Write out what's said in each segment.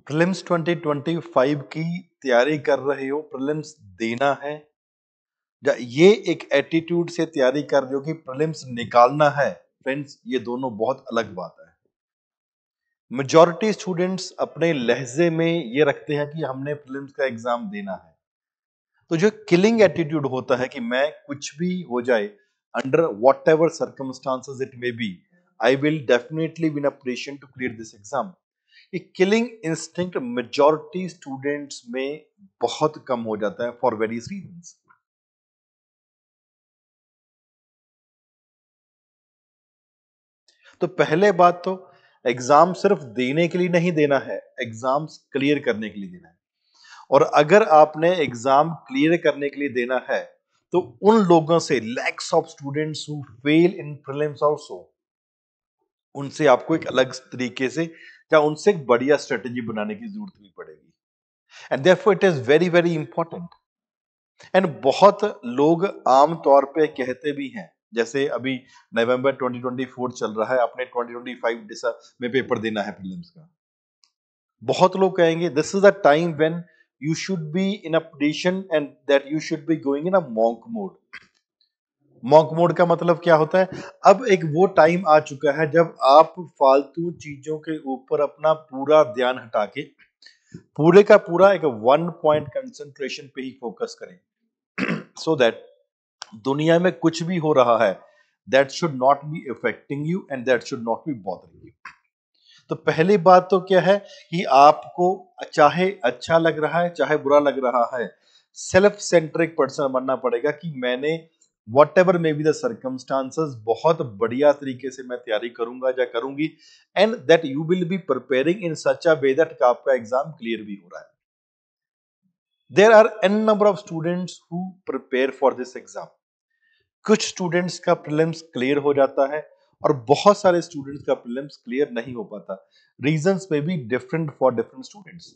Prelims 2025 की तैयारी कर रहे हो, प्रीलिम्स देना है, या ये एक एटीट्यूड से तैयारी कर रहे हो कि प्रीलिम्स निकालना है। फ्रेंड्स, ये दोनों बहुत अलग बात है। मेजॉरिटी स्टूडेंट्स अपने लहजे में ये रखते हैं कि हमने प्रीलिम्स का एग्जाम देना है। तो जो किलिंग एटीट्यूड होता है कि मैं कुछ भी हो जाए, under whatever circumstances it may be, I will definitely win a position to clear this exam. ये किलिंग इंस्टिंक्ट मेजॉरिटी स्टूडेंट्स में बहुत कम हो जाता है फॉर वेरियस रीजंस। तो पहले बात तो, एग्जाम सिर्फ देने के लिए नहीं देना है, एग्जाम्स क्लियर करने के लिए देना है। और अगर आपने एग्जाम क्लियर करने के लिए देना है, तो उन लोगों से, lakhs of students who fail in prelims also, उनसे आपको एक अलग तरीके से या उनसे एक बढ़िया स्ट्रेटेजी बनाने की जरूरत भी पड़ेगी। And therefore it is very very important. And बहुत लोग आम तौर पे कहते भी हैं, जैसे अभी नवंबर 2024 चल रहा है, अपने 2025 में पेपर देना है प्रीलिम्स का। बहुत लोग कहेंगे this is the time when you should be in a position and that you should be going in a monk mode. Monk mode का मतलब क्या होता है? अब एक वो टाइम आ चुका है जब आप फालतू चीजों के ऊपर अपना पूरा ध्यान हटा के पूरे का पूरा एक वन पॉइंट कंसंट्रेशन पे ही फोकस करें, सो दैट दुनिया में कुछ भी हो रहा है, that should not be affecting you and that should not be bothering you. तो पहली बात तो क्या है कि आपको, चाहे अच्छा लग रहा है चाहे बुरा लग रहा है, सेल्फ सेंट्रिक पर्सन बनना पड़ेगा कि मैंने whatever may be the circumstances, बहुत बढ़िया तरीके से मैं तैयारी करूंगा या करूंगी, and that you will be preparing in such a way that आपका एग्जाम क्लियर भी हो रहा है। There are an number of students who prepare for this exam. कुछ स्टूडेंट्स का प्रीलिम्स क्लियर हो जाता है और बहुत सारे स्टूडेंट्स का प्रीलिम्स क्लियर नहीं हो पाता। रीजंस में भी डिफरेंट फॉर डिफरेंट स्टूडेंट्स।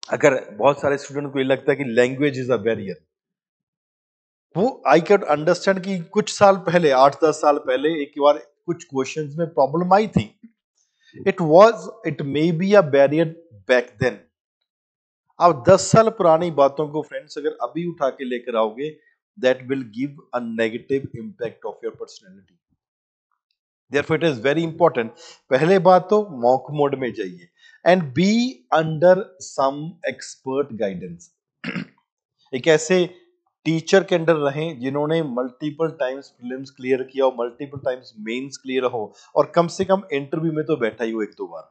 अगर बहुत सारे स्टूडेंट को ये लगता है कि लैंग्वेज इज अ बैरियर, वो आई कैन अंडरस्टैंड कि कुछ साल पहले, 8-10 साल पहले एक बार कुछ क्वेश्चंस में प्रॉब्लम आई थी। It may be a barrier back then. आप 10 साल पुरानी बातों को फ्रेंड्स अगर अभी उठा के लेकर आओगे, that will give a negative impact of your personality. Therefore, it is very important. पहले बात तो मॉक मोड में जाइए and be under some expert guidance. एक ऐसे टीचर के अंडर रहें जिन्होंने मल्टीपल टाइम्स प्रीलिम्स क्लियर किया हो, मल्टीपल टाइम्स मेंस क्लियर हो, और कम से कम इंटरव्यू में तो बैठा ही हो एक दो बार।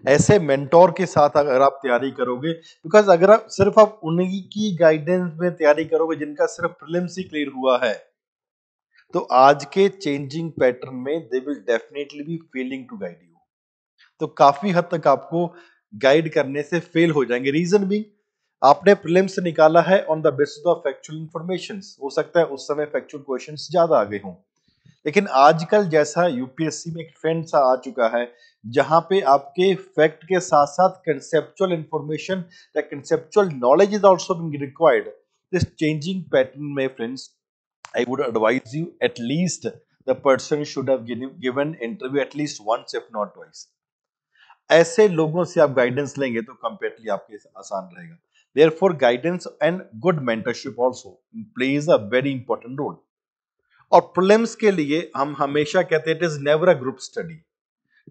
ऐसे मेंटोर के साथ अगर आप तैयारी करोगे, बिकॉज अगर आप सिर्फ आप उन्हीं की गाइडेंस में तैयारी करोगे जिनका सिर्फ प्रीलिम्स ही क्लियर हुआ है, तो आज के चेंजिंग पैटर्न में they will definitely be failing to guide you. तो काफी हद तक आपको गाइड करने से फेल हो जाएंगे। रीजन भी, आपने प्रीलिम्स निकाला है on the basis of factual information, हो सकता है उस समय फैक्चुअल क्वेश्चंस ज्यादा आ गए हों, लेकिन आजकल जैसा यूपीएससी में एक ट्रेंड सा आ चुका है जहां पे आपके फैक्ट के साथ साथ कंसेप्चुअल इंफॉर्मेशन या conceptual knowledge is also being required. This changing pattern में friends, I would advise you, at least the person should have given interview at least once, if not twice. ऐसे लोगों से आप guidance लेंगे तो कंपेरेटली आपके आसान रहेगा। Therefore, guidance and good mentorship also plays a very important role. और प्रीलिम्स के लिए हम हमेशा कहते हैं it is never a group study,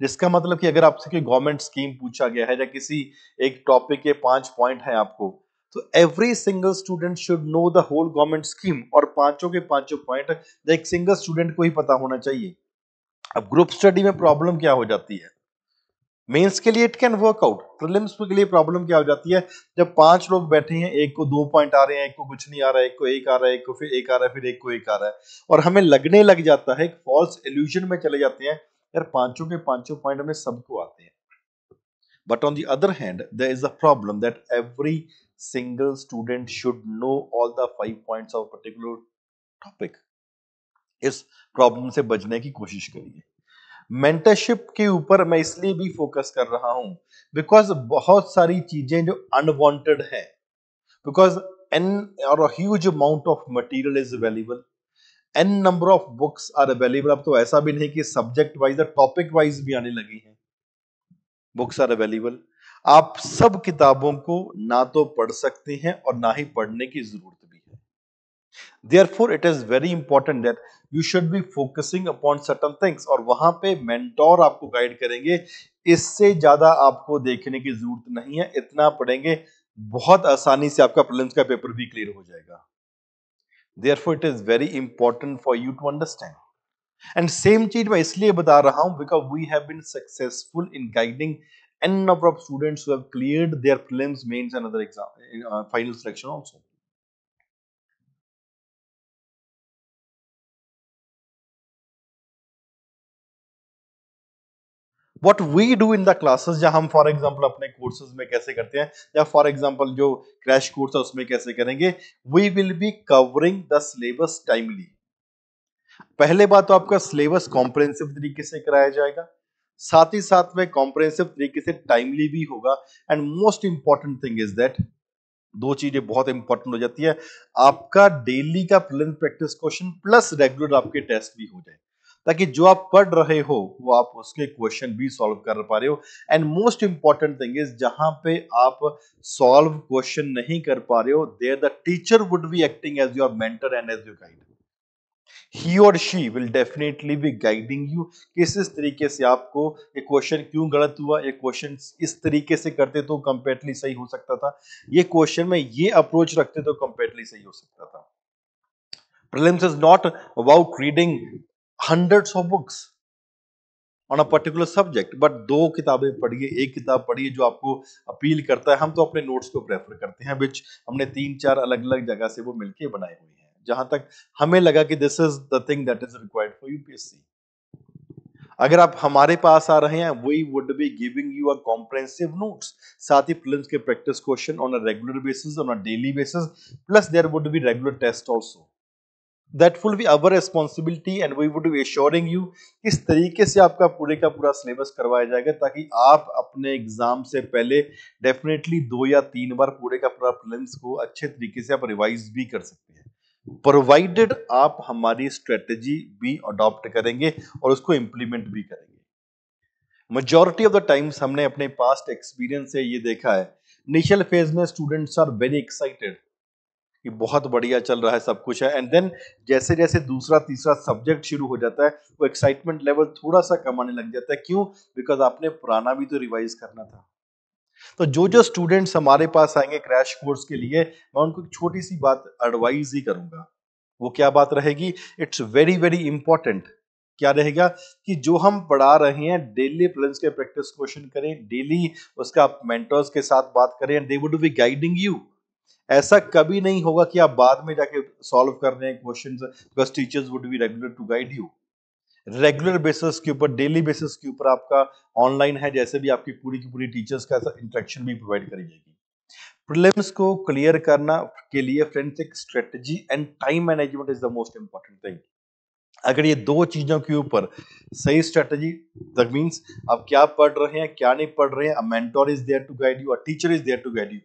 जिसका मतलब कि अगर आपसे कोई गवर्नमेंट स्कीम पूछा गया है या किसी एक टॉपिक के 5 पॉइंट है आपको, तो every single student should know the whole government scheme, और पांचों के पांचों पॉइंट एक सिंगल स्टूडेंट को ही पता होना चाहिए। अब ग्रुप स्टडी में प्रॉब्लम क्या हो जाती है? मेंस के लिए it can work out, prelims के लिए प्रॉब्लम क्या हो जाती है? जब 5 लोग बैठे हैं, एक को 2 पॉइंट आ रहे हैं, एक को कुछ नहीं आ रहा है, एक को एक आ रहा है, एक को फिर एक आ रहा है, फिर एक को एक आ रहा है, और हमें लगने लग जाता है, एक फॉल्स इल्यूजन में चले जाते हैं, यार पांचों के पांचों पॉइंट हमें सबको आते हैं। But on the other hand, there is a problem that every single student should know all the 5 points of a particular topic. इस प्रॉब्लम से बचने की कोशिश करिए। मेंटरशिप के ऊपर मैं इसलिए भी फोकस कर रहा हूं बिकॉज बहुत सारी चीजें जो अनवांटेड है, because an or huge amount of material is available, an number of books are available. अब तो ऐसा भी नहीं कि सब्जेक्ट वाइज, टॉपिक वाइज भी आने लगी हैं। Books are available. आप सब किताबों को ना तो पढ़ सकते हैं और ना ही पढ़ने की जरूरत भी है। Therefore, it is very important that you should be focusing upon certain things और वहां पे मेंटोर आपको गाइड करेंगे। इससे ज्यादा आपको देखने की जरूरत नहीं है, इतना पढ़ेंगे बहुत आसानी से आपका प्रीलिम्स का पेपर भी क्लियर हो जाएगा। Therefore, it is very important for you to understand. And same चीज मैं इसलिए बता रहा हूं because we have been successful in guiding n number of students who have cleared their prelims, mains and other exam final selection also. What we do in the classes, जहां हम for example अपने courses में कैसे करते हैं या for example जो crash course है उसमें कैसे करेंगे, we will be covering the syllabus timely. पहले बात तो आपका सिलेबस कॉम्प्रिहेंसिव तरीके से कराया जाएगा, साथ ही साथ में कॉम्प्रिहेंसिव तरीके से टाइमली भी होगा। And most important thing is that, दो चीजें बहुत इंपॉर्टेंट हो जाती है, आपका डेली का prelims practice question plus regular आपके टेस्ट भी हो जाए, ताकि जो आप पढ़ रहे हो वो आप उसके क्वेश्चन भी सॉल्व कर पा रहे हो। And most important thing is, जहां पे आप सॉल्व क्वेश्चन नहीं कर पा रहे हो, there the teacher would be acting as your mentor and as your guide. He और she will definitely be guiding you, किस इस तरीके से आपको ये क्वेश्चन क्यों गलत हुआ, ये क्वेश्चन इस तरीके से करते तो कंपेरेटली सही हो सकता था, ये क्वेश्चन में ये अप्रोच रखते तो कंपेरेटली सही हो सकता था। Prelims is not about reading hundreds of books on a particular subject, but दो किताबें पढ़िए, एक किताब पढ़िए जो आपको अपील करता है। हम तो अपने नोट्स को प्रेफर करते हैं, विच हमने 3-4 अलग अलग जगह से वो मिलके बनाए हुए हैं, जहां तक हमें लगा कि this is the thing that is required for UPSC. अगर आप हमारे पास आ रहे हैं, we would be giving you a comprehensive notes, साथ ही प्रीलिम्स के practice question on a regular basis, on a daily basis, plus there would be regular test also. That will be our responsibility and we would be assuring you किस तरीके से आपका पूरे का पूरा सिलेबस करवाया जाएगा, ताकि आप अपने एग्जाम से पहले डेफिनेटली 2 या 3 बार पूरे का पूरा प्रीलिम्स को अच्छे तरीके से आप रिवाइज भी कर सकते हैं, प्रोवाइडेड आप हमारी स्ट्रेटेजी भी अडॉप्ट करेंगे और उसको इंप्लीमेंट भी करेंगे। मेजॉरिटी ऑफ द टाइम्स हमने अपने पास्ट एक्सपीरियंस से ये देखा है, इनिशियल फेज में स्टूडेंट्स आर वेरी एक्साइटेड कि बहुत बढ़िया चल रहा है, सब कुछ है, एंड देन जैसे जैसे दूसरा तीसरा सब्जेक्ट शुरू हो जाता है, वो एक्साइटमेंट लेवल थोड़ा सा कम आने लग जाता है। क्यों? बिकॉज आपने पुराना भी तो रिवाइज करना था। तो जो जो स्टूडेंट्स हमारे पास आएंगे क्रैश कोर्स के लिए, मैं उनको एक छोटी सी बात एडवाइज ही करूंगा। वो क्या बात रहेगी? It's very very important. क्या रहेगा कि जो हम पढ़ा रहे हैं, डेली प्रीलिम्स के प्रैक्टिस क्वेश्चन करें, डेली उसका आप मेंटर्स के साथ बात करें, and they would be guiding you. ऐसा कभी नहीं होगा कि आप बाद में जाके सॉल्व कर रहे हैं questions, because teachers would be regular to guide you. Regular basis के ऊपर, डेली बेसिस के ऊपर आपका ऑनलाइन है, जैसे भी आपकी पूरी की पूरी टीचर्स का इंटरेक्शन भी प्रोवाइड करी जाएगी। प्रीलिम्स को क्लियर करना के लिए फ्रेंड्स, एक strategy and time management is the most important thing. अगर ये दो चीजों के ऊपर सही स्ट्रेटजी, दैट मींस आप क्या पढ़ रहे हैं, क्या नहीं पढ़ रहे हैं, a mentor is there to guide you, a teacher is there to guide you,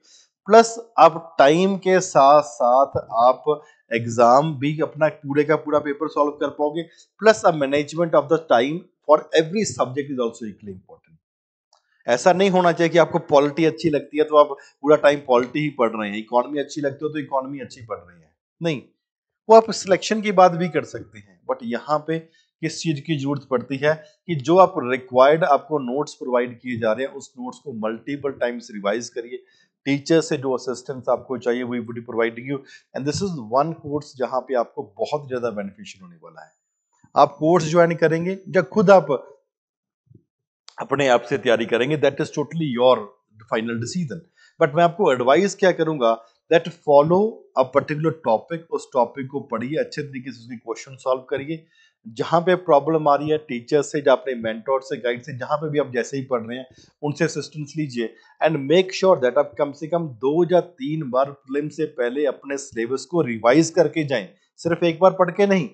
plus आप टाइम के साथ साथ आप एग्जाम भी अपना पूरे का पूरा पेपर सॉल्व कर पाओगे, plus a management of the time for every subject is also equally important. ऐसा नहीं होना चाहिए कि आपको पॉलिटी अच्छी लगती है तो आप पूरा टाइम पॉलिटी ही पढ़ रहे हैं, इकोनॉमी अच्छी लगती हो तो इकोनॉमी अच्छी पढ़ रहे हैं, नहीं। वो आप सिलेक्शन की बात भी कर सकते हैं, बट यहाँ पे किस चीज की जरूरत पड़ती है कि जो आप रिक्वायर्ड आपको नोट्स प्रोवाइड किए जा रहे हैं, उस नोट्स को मल्टीपल टाइम्स रिवाइज करिए। टीचर से जो असिस्टेंस आपको चाहिए we would be providing you, and this is one course जहां पे आपको बहुत ज्यादा बेनिफिशियल होने वाला है। आप कोर्स ज्वाइन करेंगे जब खुद आप अपने आप से तैयारी करेंगे, that is totally your final decision. But मैं आपको एडवाइस क्या करूंगा, that follow a particular topic, उस टॉपिक को पढ़िए, अच्छे तरीके से उसकी क्वेश्चन सॉल्व करिए। जहां पे प्रॉब्लम आ रही है, टीचर से या अपने मेंटोर से, गाइड से, जहां पे भी आप जैसे ही पढ़ रहे हैं उनसे असिस्टेंस लीजिए, एंड मेक श्योर दैट आप कम से कम 2 या 3 बार प्रीलिम से पहले अपने सिलेबस को रिवाइज करके जाएं। सिर्फ एक बार पढ़ के नहीं,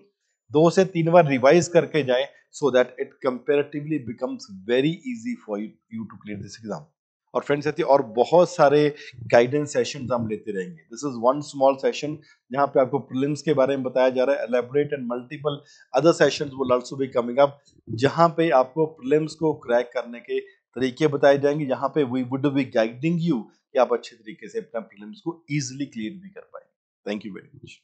2 से 3 बार रिवाइज करके जाएं, so that it comparatively becomes very easy for you to clear this exam। और फ्रेंड्स साथी, और बहुत सारे गाइडेंस सेशंस हम लेते रहेंगे। This is one small session जहां पे आपको प्रीलिम्स के बारे में बताया जा रहा है, elaborate and multiple other sessions will also be coming up, जहां पे आपको प्रीलिम्स को क्रैक करने के तरीके बताए जाएंगे, यहाँ पे we would be guiding you कि आप अच्छे तरीके से अपना प्रीलिम्स को इजीली क्लियर भी कर पाए। Thank you very much.